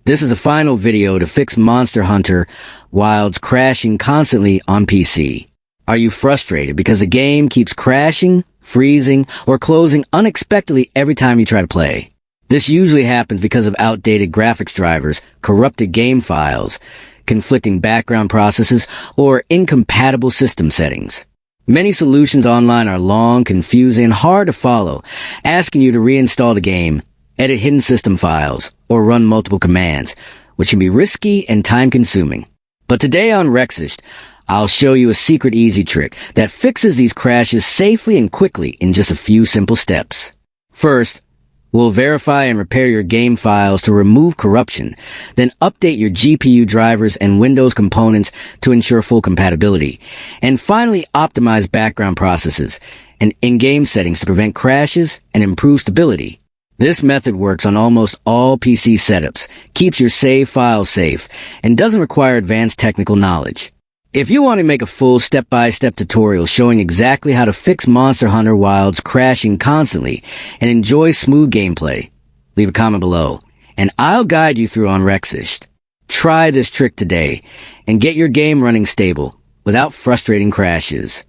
This is a final video to fix Monster Hunter Wilds crashing constantly on PC. Are you frustrated because the game keeps crashing, freezing, or closing unexpectedly every time you try to play? This usually happens because of outdated graphics drivers, corrupted game files, conflicting background processes, or incompatible system settings. Many solutions online are long, confusing, and hard to follow, asking you to reinstall the game, edit hidden system files, or run multiple commands, which can be risky and time-consuming. But today on Rexist, I'll show you a secret easy trick that fixes these crashes safely and quickly in just a few simple steps. First, we'll verify and repair your game files to remove corruption, then update your GPU drivers and Windows components to ensure full compatibility, and finally optimize background processes and in-game settings to prevent crashes and improve stability. This method works on almost all PC setups, keeps your save files safe, and doesn't require advanced technical knowledge. If you want to make a full step-by-step tutorial showing exactly how to fix Monster Hunter Wilds crashing constantly and enjoy smooth gameplay, leave a comment below, and I'll guide you through on Rexist. Try this trick today and get your game running stable without frustrating crashes.